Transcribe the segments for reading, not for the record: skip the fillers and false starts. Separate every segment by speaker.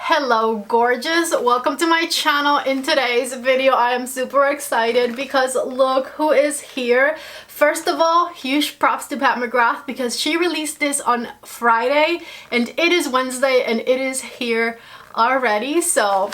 Speaker 1: Hello gorgeous, welcome to my channel. In today's video I am super excited because look who is here. First of all, huge props to Pat McGrath because she released this on Friday and it is Wednesday and it is here already, so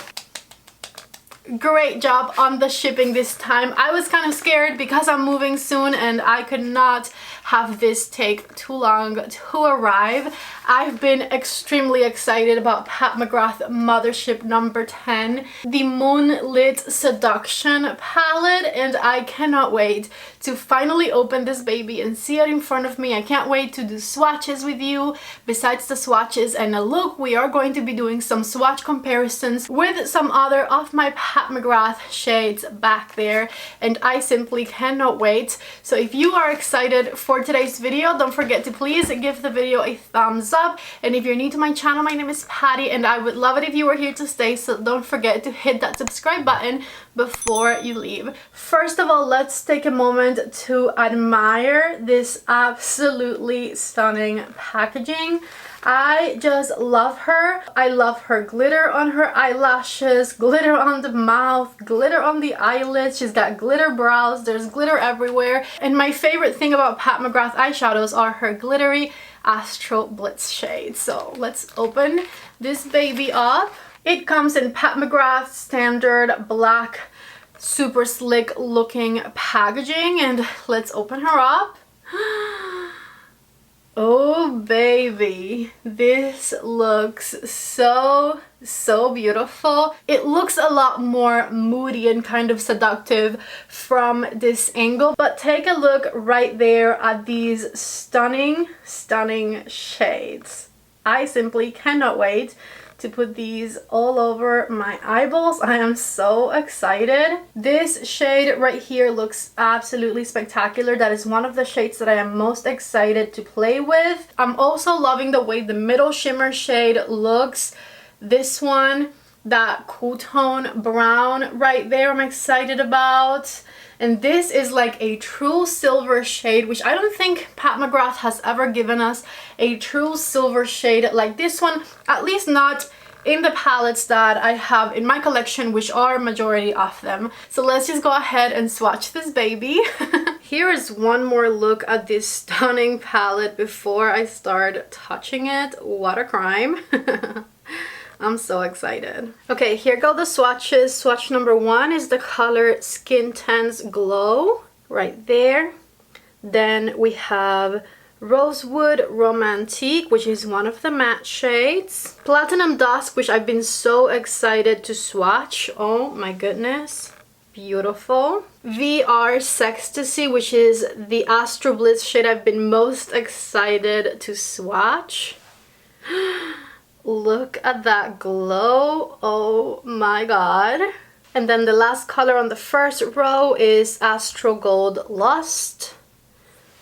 Speaker 1: great job on the shipping this time. I was kind of scared because I'm moving soon and I could not have this take too long to arrive. I've been extremely excited about Pat McGrath Mothership number 10, the Moonlit Seduction palette, and I cannot wait to finally open this baby and see it in front of me. I can't wait to do swatches with you. Besides the swatches and a look, we are going to be doing some swatch comparisons with some other of my Pat McGrath shades back there, and I simply cannot wait. So if you are excited for today's video, don't forget to please give the video a thumbs up, and if you're new to my channel, my name is Patty and I would love it if you were here to stay, so don't forget to hit that subscribe button before you leave. First of all, let's take a moment to admire this absolutely stunning packaging. I just love her. I love her glitter on her eyelashes, glitter on the mouth, glitter on the eyelids. She's got glitter brows. There's glitter everywhere. And my favorite thing about Pat McGrath eyeshadows are her glittery Astral Blitz shades. So let's open this baby up. It comes in Pat McGrath standard black, super slick looking packaging, and let's open her up. Oh baby, this looks so beautiful. It looks a lot more moody and kind of seductive from this angle, but take a look right there at these stunning shades. I simply cannot wait to put these all over my eyeballs. I am so excited. This shade right here looks absolutely spectacular. That is one of the shades that I am most excited to play with. I'm also loving the way the middle shimmer shade looks. This one, that cool tone brown right there, I'm excited about. And this is like a true silver shade, which I don't think Pat McGrath has ever given us a true silver shade like this one, at least not in the palettes that I have in my collection, which are majority of them. So let's just go ahead and swatch this baby. Here is one more look at this stunning palette before I start touching it. What a crime. I'm so excited. Okay, here go the swatches. Swatch number 1 is the color Skin Tense Glow, right there. Then we have Rosewood Romantique, which is one of the matte shades. Platinum Dusk, which I've been so excited to swatch. Oh my goodness, beautiful. VR Sextasy, which is the Astro Blitz shade I've been most excited to swatch. Look at that glow, oh my god. And then the last color on the first row is Astro Gold Lust,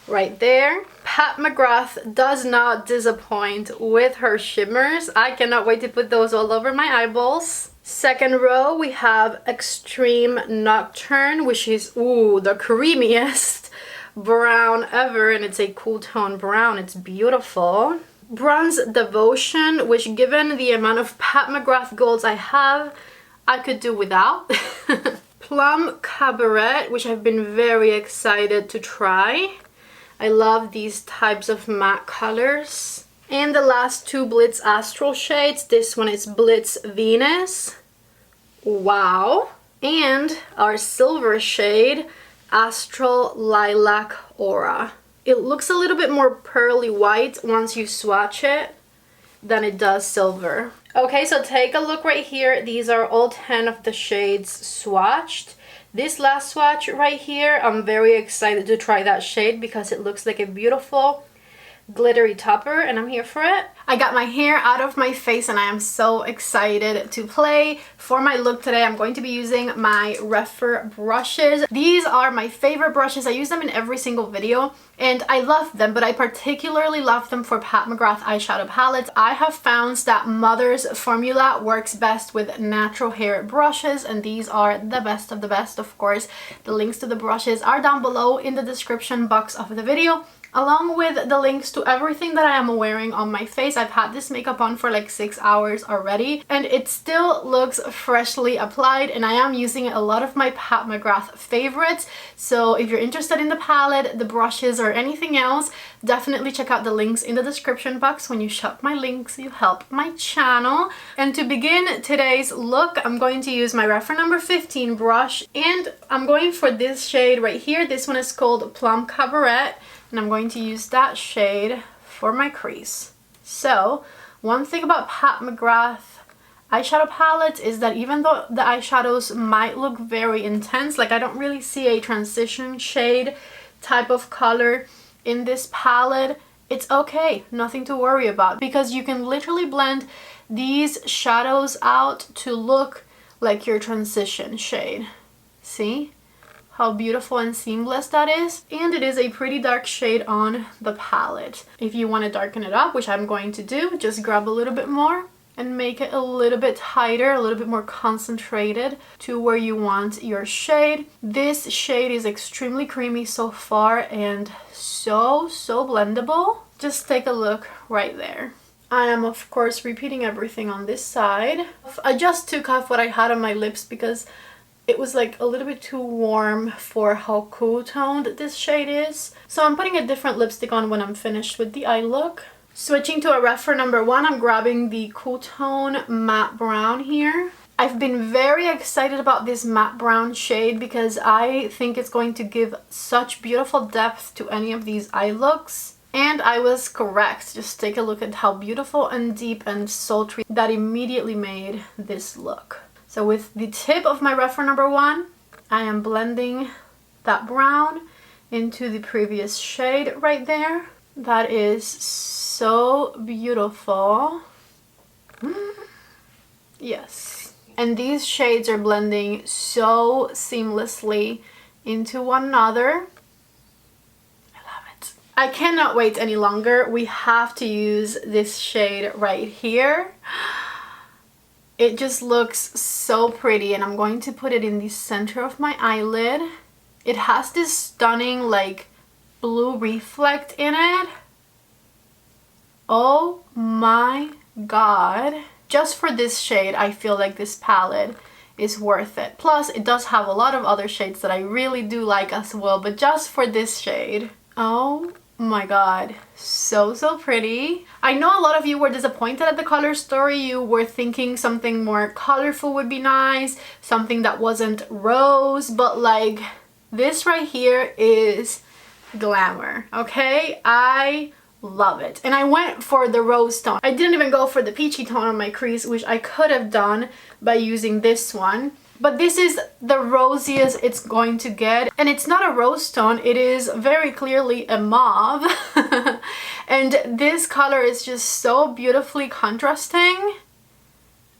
Speaker 1: right there. Pat McGrath does not disappoint with her shimmers. I cannot wait to put those all over my eyeballs. Second row, we have Extreme Nocturne, which is, ooh, the creamiest brown ever, and it's a cool tone brown. It's beautiful. Bronze Devotion, which given the amount of Pat McGrath golds I have, I could do without. Plum Cabaret, which I've been very excited to try. I love these types of matte colors. And the last two Blitz Astral shades. This one is Blitz Venus. Wow. And our silver shade, Astral Lilac Aura. It looks a little bit more pearly white once you swatch it than it does silver. Okay, so take a look right here. These are all 10 of the shades swatched. This last swatch right here, I'm very excited to try that shade because it looks like a beautiful glittery topper and I'm here for it. I got my hair out of my face and I am so excited to play. For my look today, I'm going to be using my REPHR brushes. These are my favorite brushes. I use them in every single video and I love them, but I particularly love them for Pat McGrath eyeshadow palettes. I have found that Mother's formula works best with natural hair brushes, and these are the best of the best. Of course, the links to the brushes are down below in the description box of the video. along with the links to everything that I am wearing on my face. I've had this makeup on for like 6 hours already and it still looks freshly applied, and I am using a lot of my Pat McGrath favorites. So if you're interested in the palette, the brushes, or anything else, definitely check out the links in the description box. When you shop my links, you help my channel. And to begin today's look, I'm going to use my REPHR number 15 brush, and I'm going for this shade right here. This one is called Plum Cabaret, and I'm going to use that shade for my crease. So one thing about Pat McGrath eyeshadow palettes is that even though the eyeshadows might look very intense, like I don't really see a transition shade type of color in this palette, it's okay, nothing to worry about, because you can literally blend these shadows out to look like your transition shade. See how beautiful and seamless that is? And it is a pretty dark shade on the palette. If you want to darken it up, which I'm going to do, just grab a little bit more and make it a little bit tighter, a little bit more concentrated to where you want your shade. This shade is extremely creamy so far and so blendable. Just take a look right there. I am of course repeating everything on this side. I just took off what I had on my lips because it was like a little bit too warm for how cool toned this shade is. So I'm putting a different lipstick on when I'm finished with the eye look. Switching to a REPHR number 1, I'm grabbing the Cool Tone Matte Brown here. I've been very excited about this matte brown shade because I think it's going to give such beautiful depth to any of these eye looks. And I was correct. Just take a look at how beautiful and deep and sultry that immediately made this look. So with the tip of my REPHR number 1, I am blending that brown into the previous shade right there. That is so beautiful. Yes. And these shades are blending so seamlessly into one another. I cannot wait any longer. We have to use this shade right here. It just looks so pretty, and I'm going to put it in the center of my eyelid. It has this stunning like blue reflect in it. Oh my god. Just for this shade, I feel like this palette is worth it. Plus, it does have a lot of other shades that I really do like as well, but just for this shade. Oh my god, so pretty. I know a lot of you were disappointed at the color story. You were thinking something more colorful would be nice, something that wasn't rose, but like this right here is glamour, okay? I love it. And I went for the rose tone. I didn't even go for the peachy tone on my crease, which I could have done by using this one. But this is the rosiest it's going to get. And it's not a rose tone, it is very clearly a mauve. And this color is just so beautifully contrasting.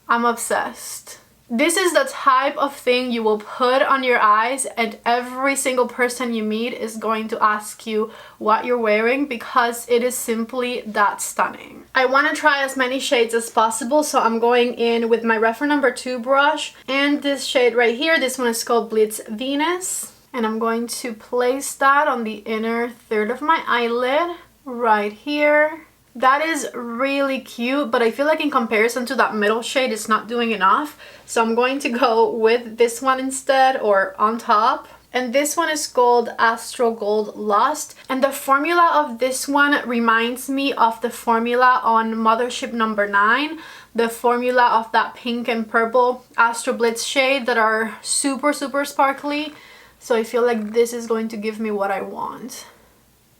Speaker 1: I'm obsessed. This is the type of thing you will put on your eyes and every single person you meet is going to ask you what you're wearing because it is simply that stunning. I want to try as many shades as possible, so I'm going in with my REPHR number 2 brush and this shade right here. This one is called Blitz Venus, and I'm going to place that on the inner third of my eyelid right here. That is really cute, but I feel like in comparison to that middle shade, it's not doing enough. So I'm going to go with this one instead, or on top. And this one is called Astro Gold Lust. And the formula of this one reminds me of the formula on Mothership number 9. The formula of that pink and purple Astro Blitz shade that are super sparkly. So I feel like this is going to give me what I want.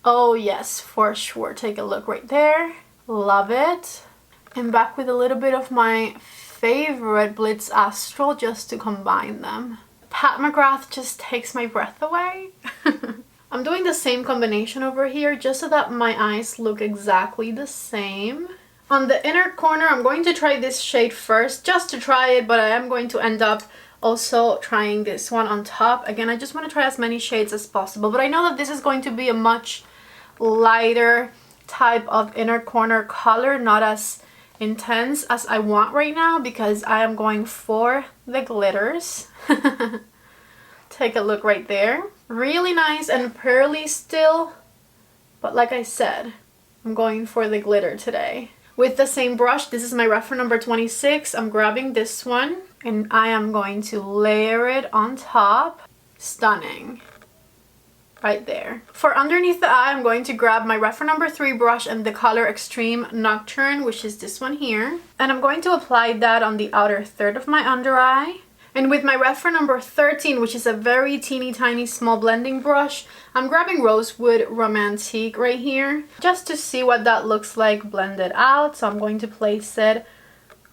Speaker 1: Oh yes, for sure. Take a look right there. Love it. And back with a little bit of my favorite Blitz Astral just to combine them. Pat McGrath just takes my breath away. I'm doing the same combination over here just so that my eyes look exactly the same. On the inner corner, I'm going to try this shade first just to try it, but I am going to end up also trying this one on top. Again, I just want to try as many shades as possible, but I know that this is going to be a much lighter type of inner corner color, not as intense as I want right now because I am going for the glitters. Take a look right there. Really nice and pearly still. But like I said, I'm going for the glitter today. With the same brush, this is my REPHR number 26. I'm grabbing this one and I am going to layer it on top. Stunning. Right there. For underneath the eye, I'm going to grab my REPHR number 3 brush and the color Extreme Nocturne, which is this one here. And I'm going to apply that on the outer third of my under eye. And with my REPHR number 13, which is a very teeny tiny small blending brush, I'm grabbing Rosewood Romantique right here just to see what that looks like blended out. So I'm going to place it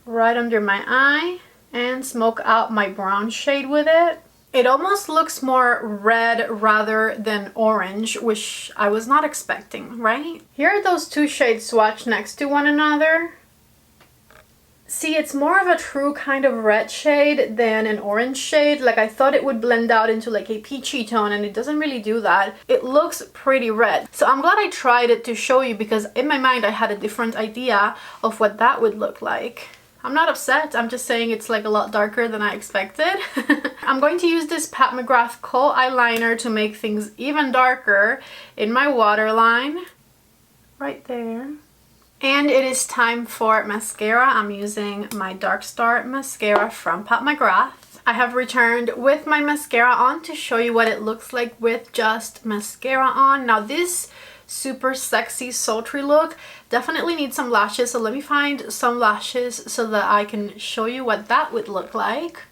Speaker 1: right under my eye and smoke out my brown shade with it. It almost looks more red rather than orange, which I was not expecting, right? Here are those two shades swatched next to one another. See, it's more of a true kind of red shade than an orange shade. Like, I thought it would blend out into like a peachy tone, and it doesn't really do that. It looks pretty red. So I'm glad I tried it to show you, because in my mind I had a different idea of what that would look like. I'm not upset, I'm just saying it's like a lot darker than I expected. I'm going to use this Pat McGrath Kohl eyeliner to make things even darker in my waterline. Right there. And it is time for mascara. I'm using my Dark Star mascara from Pat McGrath. I have returned with my mascara on to show you what it looks like with just mascara on. Now this super sexy sultry look definitely needs some lashes, so let me find some lashes so that I can show you what that would look like.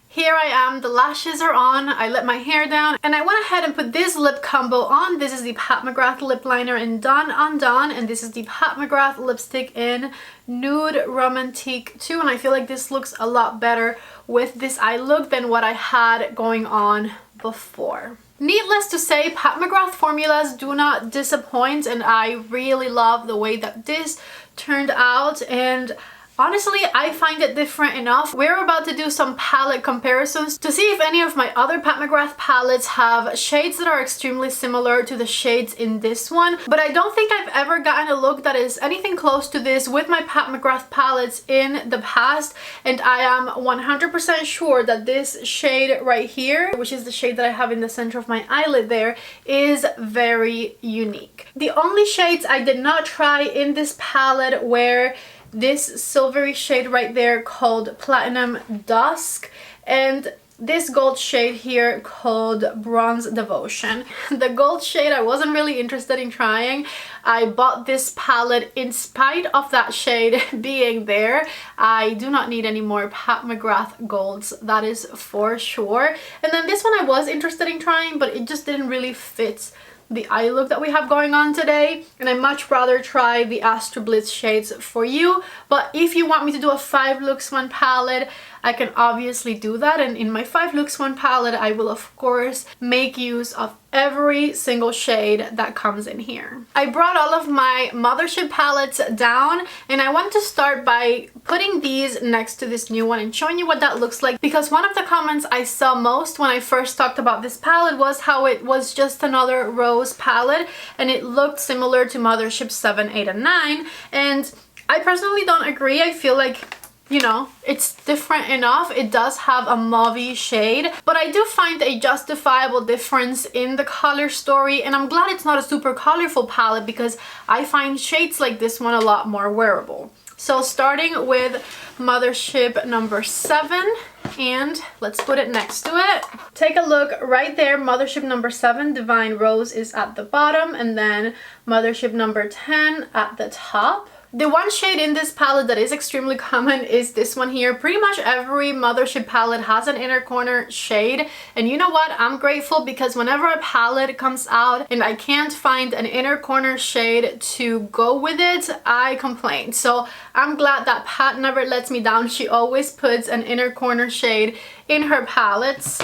Speaker 1: Here I am, the lashes are on, I let my hair down, and I went ahead and put this lip combo on. This is the Pat McGrath lip liner in Done Undone, and this is the Pat McGrath lipstick in Nude Romantique 2, and I feel like this looks a lot better with this eye look than what I had going on before. Needless to say, Pat McGrath formulas do not disappoint, and I really love the way that this turned out, and honestly, I find it different enough. We're about to do some palette comparisons to see if any of my other Pat McGrath palettes have shades that are extremely similar to the shades in this one. But I don't think I've ever gotten a look that is anything close to this with my Pat McGrath palettes in the past. And I am 100% sure that this shade right here, which is the shade that I have in the center of my eyelid there, is very unique. The only shades I did not try in this palette were this silvery shade right there called Platinum Dusk and this gold shade here called Bronze Devotion. The gold shade I wasn't really interested in trying. I bought this palette in spite of that shade being there. I do not need any more Pat McGrath golds, that is for sure. And then this one I was interested in trying, but it just didn't really fit the eye look that we have going on today, and I much rather try the Astro Blitz shades for you. But if you want me to do a 5 looks 1 palette, I can obviously do that, and in my 5 looks 1 palette I will of course make use of every single shade that comes in here. I brought all of my Mothership palettes down, and I want to start by putting these next to this new one and showing you what that looks like, because one of the comments I saw most when I first talked about this palette was how it was just another rose palette and it looked similar to Mothership 7, 8, and 9, and I personally don't agree. I feel like, you know, it's different enough. It does have a mauve shade, but I do find a justifiable difference in the color story, and I'm glad it's not a super colorful palette because I find shades like this one a lot more wearable. So starting with Mothership number 7, and let's put it next to it. Take a look right there. Mothership number 7, Divine Rose, is at the bottom, and then Mothership number 10 at the top. The one shade in this palette that is extremely common is this one here. Pretty much every Mothership palette has an inner corner shade, and you know what? I'm grateful, because whenever a palette comes out and I can't find an inner corner shade to go with it, I complain. So I'm glad that Pat never lets me down. She always puts an inner corner shade in her palettes.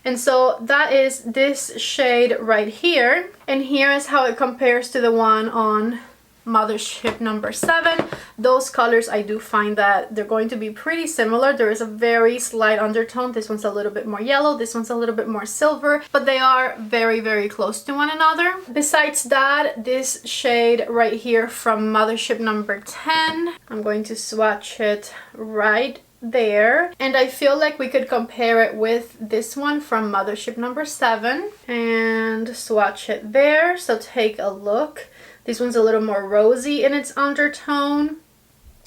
Speaker 1: And so that is this shade right here, and here is how it compares to the one on Mothership number 7. Those colors, I do find that they're going to be pretty similar. There is a very slight undertone. This one's a little bit more yellow, this one's a little bit more silver, but they are very, very close to one another. Besides that, this shade right here from Mothership number 10, I'm going to swatch it right there, and I feel like we could compare it with this one from Mothership number 7 and swatch it there. So take a look. This one's a little more rosy in its undertone,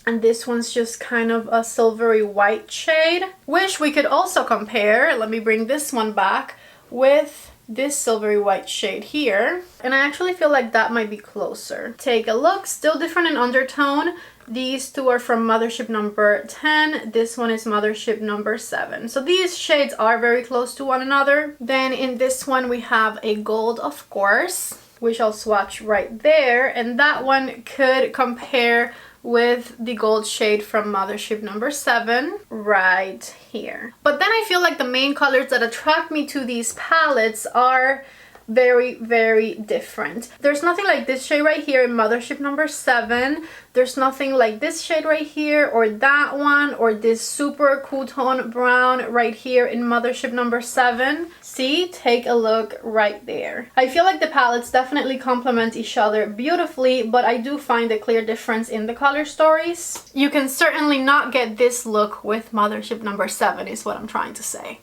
Speaker 1: and this one's just kind of a silvery white shade, which we could also compare. Let me bring this one back with this silvery white shade here, and I actually feel like that might be closer. Take a look, still different in undertone. These two are from Mothership number 10. This one is Mothership number 7. So these shades are very close to one another. Then in this one we have a gold, of course, which I'll swatch right there, and that one could compare with the gold shade from Mothership number 7 right here. But then I feel like the main colors that attract me to these palettes are very, very different. There's nothing like this shade right here in Mothership number 7. There's nothing like this shade right here, or that one, or this super cool tone brown right here in Mothership number 7. See, take a look right there. I feel like the palettes definitely complement each other beautifully, but I do find a clear difference in the color stories. You can certainly not get this look with Mothership number 7 is what I'm trying to say.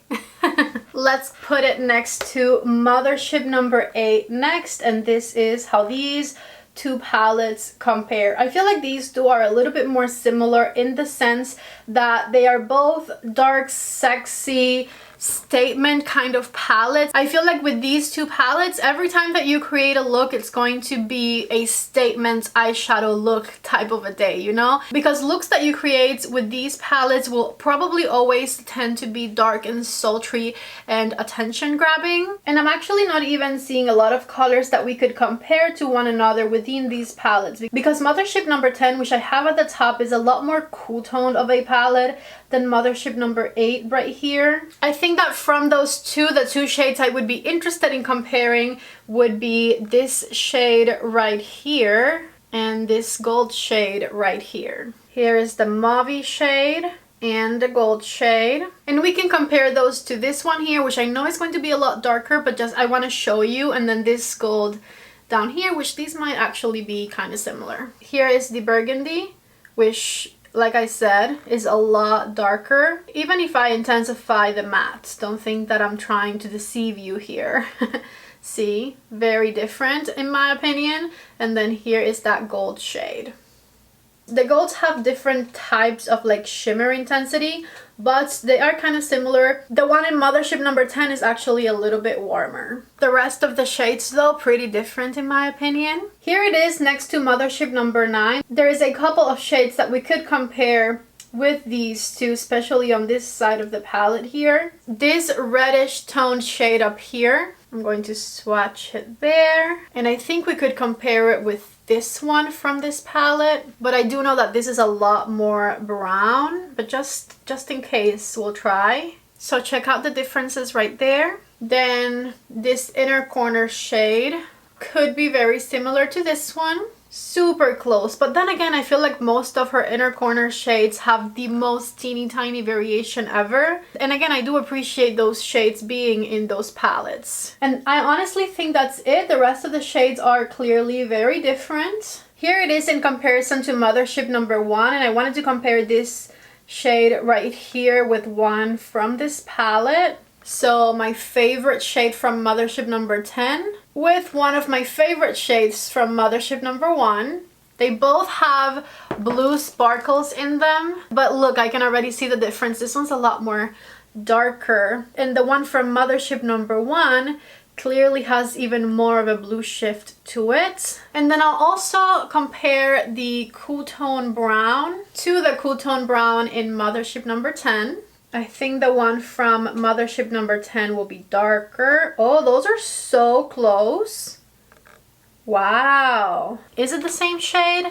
Speaker 1: Let's put it next to Mothership number 8 next, and this is how these two palettes compare. I feel like these two are a little bit more similar in the sense that they are both dark, sexy, statement kind of palettes. I feel like with these two palettes, every time that you create a look, it's going to be a statement eyeshadow look type of a day, you know? Because looks that you create with these palettes will probably always tend to be dark and sultry and attention grabbing. And I'm actually not even seeing a lot of colors that we could compare to one another within these palettes, because Mothership number 10, which I have at the top, is a lot more cool toned of a palette than Mothership number 8 right here. I think that from those two, the two shades I would be interested in comparing would be this shade right here and this gold shade right here. Here is the mauve shade and the gold shade, and we can compare those to this one here, which I know is going to be a lot darker, but just I want to show you, and then this gold down here, which these might actually be kind of similar. Here is the burgundy, which, like I said, is a lot darker. Even if I intensify the matte, don't think that I'm trying to deceive you here. See, very different in my opinion. And then here is that gold shade. The golds have different types of like shimmer intensity, but they are kind of similar. The one in Mothership number 10 is actually a little bit warmer. The rest of the shades though, pretty different in my opinion. Here it is next to Mothership number 9. There is a couple of shades that we could compare with these two, especially on this side of the palette here. This reddish toned shade up here, I'm going to swatch it there, and I think we could compare it with this one from this palette, but I do know that this is a lot more brown, but just in case, we'll try. So check out the differences right there. Then this inner corner shade could be very similar to this one. Super close, but then again, I feel like most of her inner corner shades have the most teeny tiny variation ever. And again, I do appreciate those shades being in those palettes. And I honestly think that's it. The rest of the shades are clearly very different. Here it is in comparison to Mothership number 1, and I wanted to compare this shade right here with one from this palette. So my favorite shade from Mothership number 10 with one of my favorite shades from Mothership number 1. They both have blue sparkles in them, but look, I can already see the difference. This one's a lot more darker, and the one from Mothership number 1 clearly has even more of a blue shift to it. And then I'll also compare the cool tone brown to the cool tone brown in Mothership number 10. I think the one from Mothership number 10 will be darker. Oh, those are so close. Wow. Is it the same shade?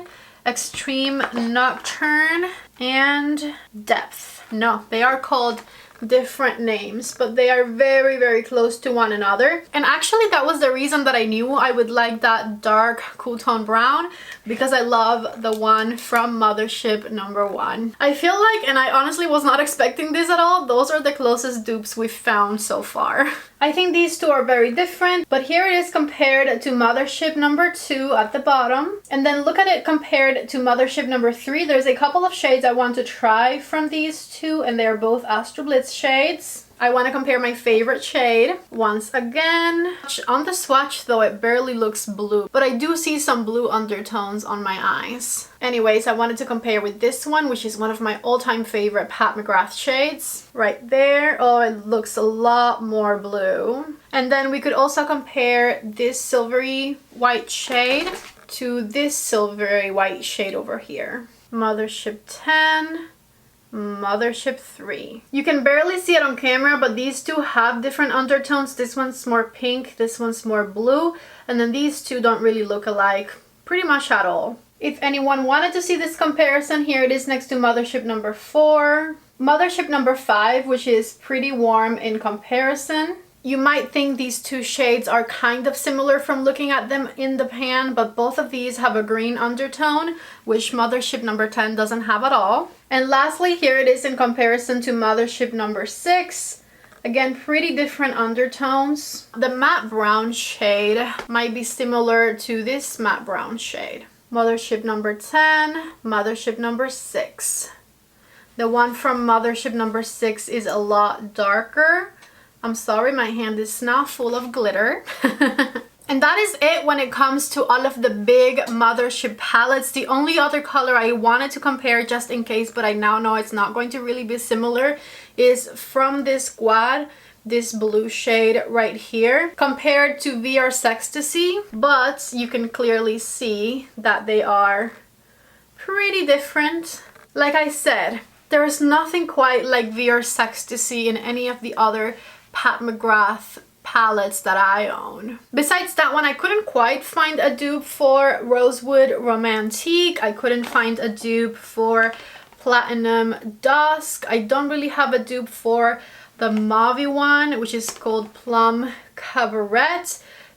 Speaker 1: Extreme Nocturne and Depth. No, they are called different names, but they are very, very close to one another. And actually that was the reason that I knew I would like that dark cool tone brown, because I love the one from Mothership number 1. I feel like, and I honestly was not expecting this at all, those are the closest dupes we've found so far. I think these two are very different, but here it is compared to Mothership number 2 at the bottom. And then look at it compared to Mothership number 3. There's a couple of shades I want to try from these two, and they're both Astro Blitz shades. I want to compare my favorite shade once again. On the swatch though, it barely looks blue, but I do see some blue undertones on my eyes. Anyways, I wanted to compare with this one, which is one of my all-time favorite Pat McGrath shades. Right there. Oh, it looks a lot more blue. And then we could also compare this silvery white shade to this silvery white shade over here. Mothership 10. Mothership 3. You can barely see it on camera, but these two have different undertones. This one's more pink, this one's more blue, and then these two don't really look alike pretty much at all. If anyone wanted to see this comparison, here it is next to Mothership number 4. Mothership number 5, which is pretty warm in comparison. You might think these two shades are kind of similar from looking at them in the pan, but both of these have a green undertone, which Mothership number 10 doesn't have at all. And lastly, here it is in comparison to Mothership number 6. Again, pretty different undertones. The matte brown shade might be similar to this matte brown shade. Mothership number 10, Mothership number 6. The one from Mothership number 6 is a lot darker. I'm sorry, my hand is now full of glitter. And that is it when it comes to all of the big Mothership palettes. The only other color I wanted to compare just in case, but I now know it's not going to really be similar, is from this squad, this blue shade right here, compared to VR Sextasy. But you can clearly see that they are pretty different. Like I said, there is nothing quite like VR Sextasy in any of the other Pat McGrath palettes that I own. Besides that one, I couldn't quite find a dupe for Rosewood Romantique. I couldn't find a dupe for Platinum Dusk. I don't really have a dupe for the mauve one, which is called Plum Cabaret.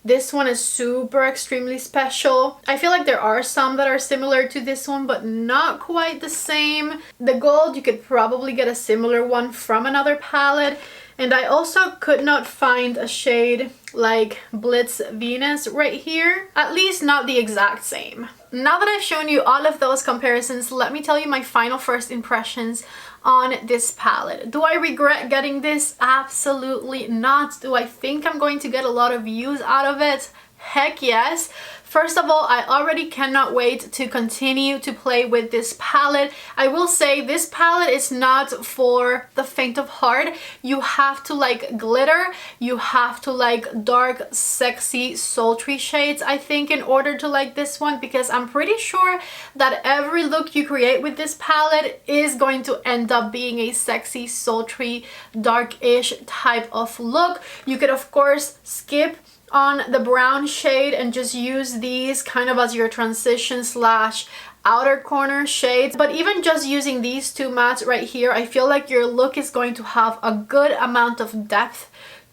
Speaker 1: This one is super extremely special. I feel like there are some that are similar to this one, but not quite the same. The gold, you could probably get a similar one from another palette. And I also could not find a shade like Blitz Venus right here, at least not the exact same. Now that I've shown you all of those comparisons, let me tell you my final first impressions on this palette. Do I regret getting this? Absolutely not. Do I think I'm going to get a lot of views out of it? Heck yes. First of all, I already cannot wait to continue to play with this palette. I will say this palette is not for the faint of heart. You have to like glitter. You have to like dark, sexy, sultry shades, I think, in order to like this one, because I'm pretty sure that every look you create with this palette is going to end up being a sexy, sultry, dark-ish type of look. You could, of course, skip on the brown shade and just use these kind of as your transition slash outer corner shades. But even just using these two mattes right here, I feel like your look is going to have a good amount of depth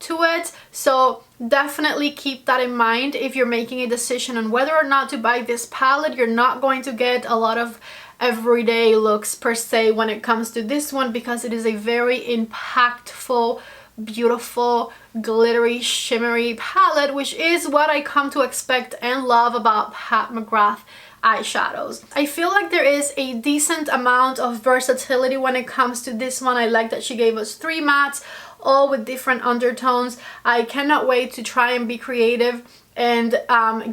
Speaker 1: to it. So definitely keep that in mind if you're making a decision on whether or not to buy this palette. You're not going to get a lot of everyday looks per se when it comes to this one, because it is a very impactful, beautiful, glittery, shimmery palette, which is what I come to expect and love about Pat McGrath eyeshadows. I feel like there is a decent amount of versatility when it comes to this one. I like that she gave us 3 mattes, all with different undertones. I cannot wait to try and be creative and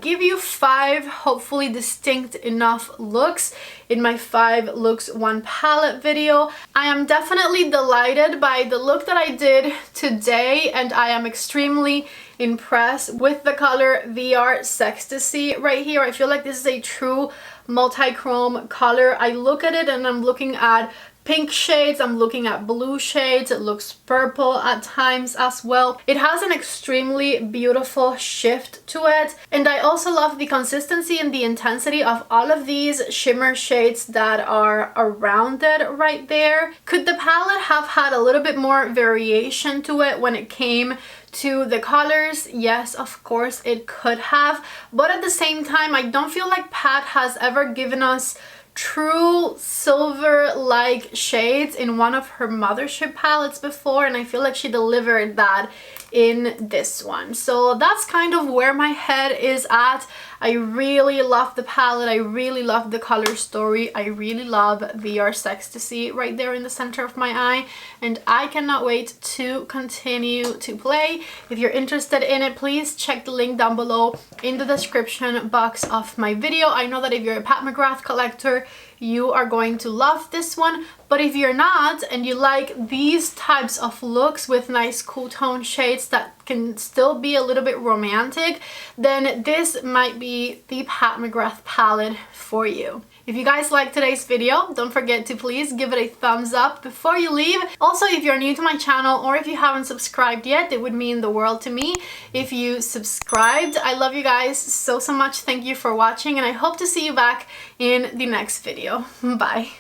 Speaker 1: give you 5 hopefully distinct enough looks in my 5 looks 1 palette video. I am definitely delighted by the look that I did today, and I am extremely impressed with the color VR Sextasy right here. I feel like this is a true multi-chrome color. I look at it and I'm looking at pink shades, I'm looking at blue shades, it looks purple at times as well. It has an extremely beautiful shift to it, and I also love the consistency and the intensity of all of these shimmer shades that are around it right there. Could the palette have had a little bit more variation to it when it came to the colors? Yes, of course it could have, but at the same time I don't feel like Pat has ever given us true silver-like shades in one of her Mothership palettes before, and I feel like she delivered that in this one. So that's kind of where my head is at. I really love the palette. I really love the color story. I really love VR Sextasy right there in the center of my eye, and I cannot wait to continue to play. If you're interested in it, please check the link down below in the description box of my video. I know that if you're a Pat McGrath collector, you are going to love this one, but if you're not and you like these types of looks with nice cool tone shades that can still be a little bit romantic, then this might be the Pat McGrath palette for you. If you guys liked today's video, don't forget to please give it a thumbs up before you leave. Also, if you're new to my channel or if you haven't subscribed yet, it would mean the world to me if you subscribed. I love you guys so much. Thank you for watching, and I hope to see you back in the next video. Bye.